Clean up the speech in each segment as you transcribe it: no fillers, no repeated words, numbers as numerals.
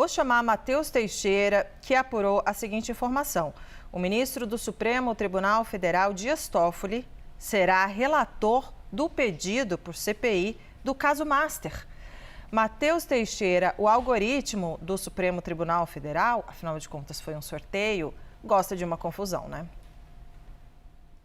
Vou chamar Matheus Teixeira, que apurou a seguinte informação. O ministro do Supremo Tribunal Federal, Dias Toffoli, será relator do pedido por CPI do caso Master. Matheus Teixeira, o algoritmo do Supremo Tribunal Federal, afinal de contas foi um sorteio, gosta de uma confusão, né?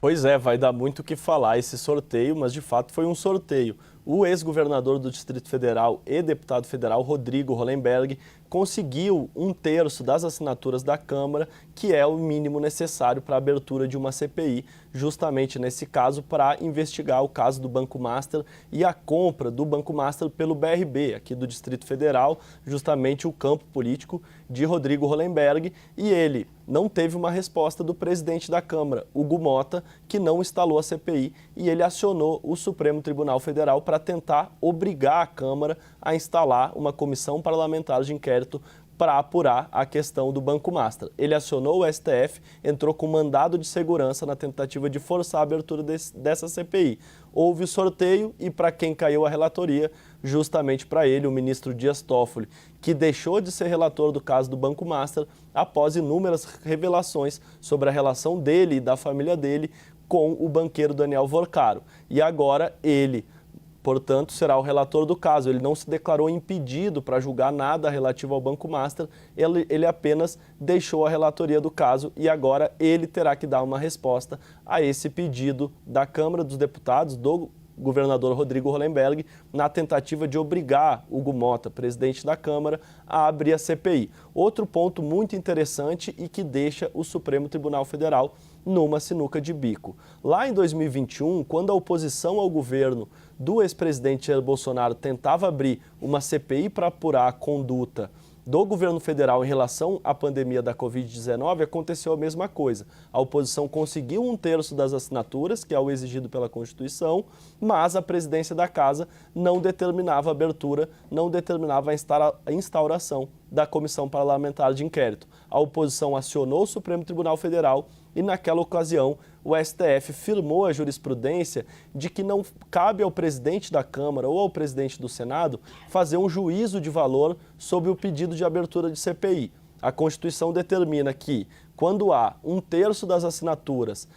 Pois é, vai dar muito o que falar esse sorteio, mas de fato foi um sorteio. O ex-governador do Distrito Federal e deputado federal, Rodrigo Hollenberg, conseguiu 1/3 das assinaturas da Câmara, que é o mínimo necessário para a abertura de uma CPI, justamente nesse caso para investigar o caso do Banco Master e a compra do Banco Master pelo BRB, aqui do Distrito Federal, justamente o campo político de Rodrigo Hollenberg, e ele não teve uma resposta do presidente da Câmara, Hugo Mota, que não instalou a CPI, e ele acionou o Supremo Tribunal Federal para tentar obrigar a Câmara a instalar uma comissão parlamentar de inquérito para apurar a questão do Banco Master. Ele acionou o STF, entrou com mandado de segurança na tentativa de forçar a abertura dessa CPI. Houve o sorteio e para quem caiu a relatoria, justamente para ele, o ministro Dias Toffoli, que deixou de ser relator do caso do Banco Master após inúmeras revelações sobre a relação dele e da família dele com o banqueiro Daniel Vorcaro. E agora ele, portanto, será o relator do caso. Ele não se declarou impedido para julgar nada relativo ao Banco Master, ele apenas deixou a relatoria do caso e agora ele terá que dar uma resposta a esse pedido da Câmara dos Deputados, do governador Rodrigo Hollenberg, na tentativa de obrigar Hugo Mota, presidente da Câmara, a abrir a CPI. Outro ponto muito interessante e que deixa o Supremo Tribunal Federal numa sinuca de bico. Lá em 2021, quando a oposição ao governo do ex-presidente Jair Bolsonaro tentava abrir uma CPI para apurar a conduta do governo federal em relação à pandemia da Covid-19, aconteceu a mesma coisa. A oposição conseguiu 1/3 das assinaturas, que é o exigido pela Constituição, mas a presidência da Casa não determinava a abertura, não determinava a instauração da comissão parlamentar de inquérito. A oposição acionou o Supremo Tribunal Federal e, naquela ocasião, o STF firmou a jurisprudência de que não cabe ao presidente da Câmara ou ao presidente do Senado fazer um juízo de valor sobre o pedido de abertura de CPI. A Constituição determina que, quando há 1/3 das assinaturas,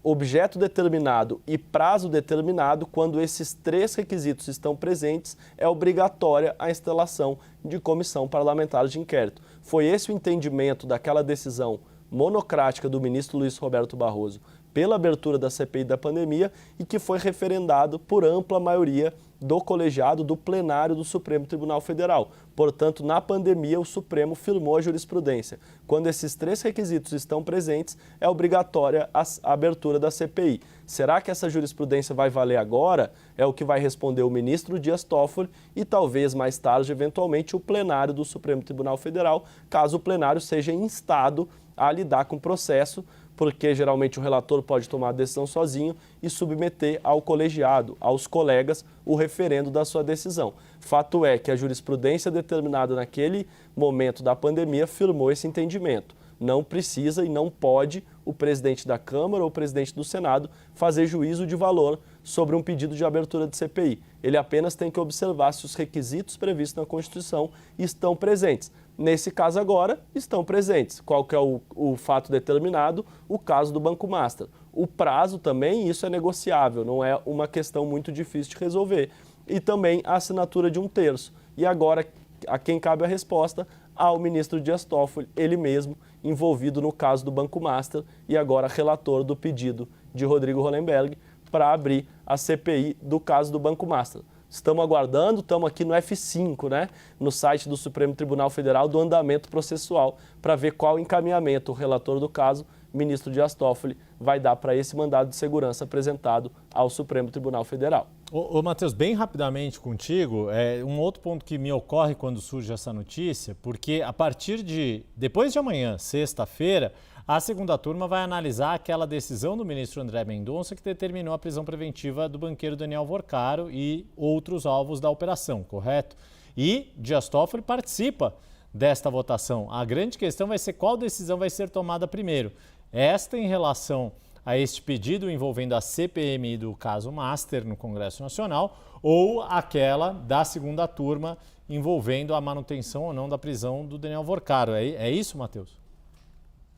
objeto determinado e prazo determinado, quando esses 3 requisitos estão presentes, é obrigatória a instalação de comissão parlamentar de inquérito. Foi esse o entendimento daquela decisão monocrática do ministro Luiz Roberto Barroso pela abertura da CPI da pandemia e que foi referendado por ampla maioria do colegiado do plenário do Supremo Tribunal Federal. Portanto, na pandemia, o Supremo firmou a jurisprudência. Quando esses 3 requisitos estão presentes, é obrigatória a abertura da CPI. Será que essa jurisprudência vai valer agora? É o que vai responder o ministro Dias Toffoli e talvez mais tarde, eventualmente, o plenário do Supremo Tribunal Federal, caso o plenário seja instado a lidar com o processo, porque geralmente o relator pode tomar a decisão sozinho e submeter ao colegiado, aos colegas, o referendo da sua decisão. Fato é que a jurisprudência determinada naquele momento da pandemia firmou esse entendimento. Não precisa e não pode o presidente da Câmara ou o presidente do Senado fazer juízo de valor sobre um pedido de abertura de CPI. Ele apenas tem que observar se os requisitos previstos na Constituição estão presentes. Nesse caso agora, estão presentes. Qual que é o fato determinado? O caso do Banco Master. O prazo também, isso é negociável, não é uma questão muito difícil de resolver. E também a assinatura de 1/3. E agora, a quem cabe a resposta? Ao ministro Dias Toffoli, ele mesmo envolvido no caso do Banco Master e agora relator do pedido de Rodrigo Hollenberg para abrir a CPI do caso do Banco Master. Estamos aguardando, estamos aqui no F5, né, no site do Supremo Tribunal Federal, do andamento processual, para ver qual encaminhamento o relator do caso, ministro Dias Toffoli, vai dar para esse mandado de segurança apresentado ao Supremo Tribunal Federal. Ô Matheus, bem rapidamente contigo, um outro ponto que me ocorre quando surge essa notícia, porque a partir de, depois de amanhã, sexta-feira, a segunda turma vai analisar aquela decisão do ministro André Mendonça que determinou a prisão preventiva do banqueiro Daniel Vorcaro e outros alvos da operação, correto? E Dias Toffoli participa desta votação. A grande questão vai ser qual decisão vai ser tomada primeiro. Esta em relação a este pedido envolvendo a CPMI do caso Master no Congresso Nacional ou aquela da segunda turma envolvendo a manutenção ou não da prisão do Daniel Vorcaro. É isso, Matheus?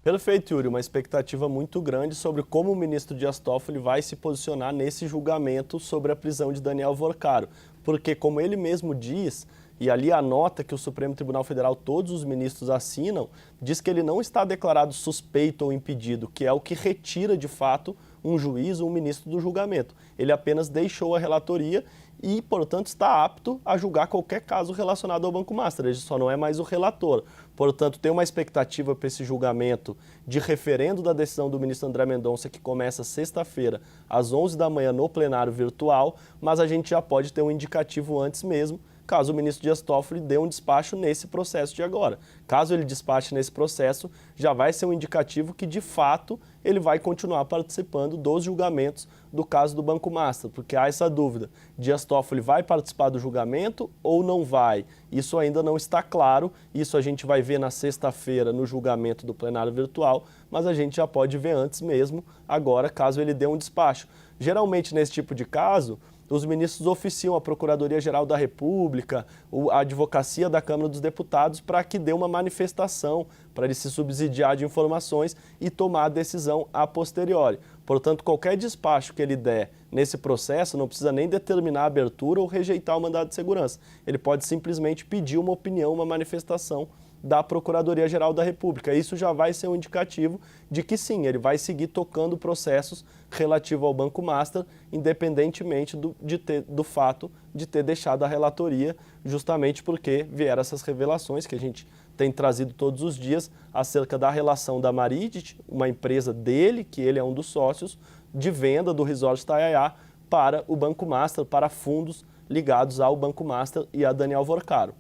Perfeito, Yuri. Uma expectativa muito grande sobre como o ministro Dias Toffoli vai se posicionar nesse julgamento sobre a prisão de Daniel Vorcaro. Porque, como ele mesmo diz, e ali a nota que o Supremo Tribunal Federal, todos os ministros assinam, diz que ele não está declarado suspeito ou impedido, que é o que retira, de fato, um juiz ou um ministro do julgamento. Ele apenas deixou a relatoria e, portanto, está apto a julgar qualquer caso relacionado ao Banco Master. Ele só não é mais o relator. Portanto, tem uma expectativa para esse julgamento de referendo da decisão do ministro André Mendonça, que começa sexta-feira, às 11 da manhã, no plenário virtual, mas a gente já pode ter um indicativo antes mesmo, caso o ministro Dias Toffoli dê um despacho nesse processo de agora. Caso ele despache nesse processo, já vai ser um indicativo que, de fato, ele vai continuar participando dos julgamentos do caso do Banco Master, porque há essa dúvida. Dias Toffoli vai participar do julgamento ou não vai? Isso ainda não está claro, isso a gente vai ver na sexta-feira no julgamento do plenário virtual, mas a gente já pode ver antes mesmo, agora, caso ele dê um despacho. Geralmente, nesse tipo de caso, os ministros oficiam a Procuradoria-Geral da República, a Advocacia da Câmara dos Deputados, para que dê uma manifestação, para ele se subsidiar de informações e tomar a decisão a posteriori. Portanto, qualquer despacho que ele der nesse processo não precisa nem determinar a abertura ou rejeitar o mandado de segurança. Ele pode simplesmente pedir uma opinião, uma manifestação da Procuradoria-Geral da República. Isso já vai ser um indicativo de que sim, ele vai seguir tocando processos relativos ao Banco Master, independentemente do fato de ter deixado a relatoria, justamente porque vieram essas revelações que a gente tem trazido todos os dias acerca da relação da Maridit, uma empresa dele, que ele é um dos sócios, de venda do Resort Itaiaia para o Banco Master, para fundos ligados ao Banco Master e a Daniel Vorcaro.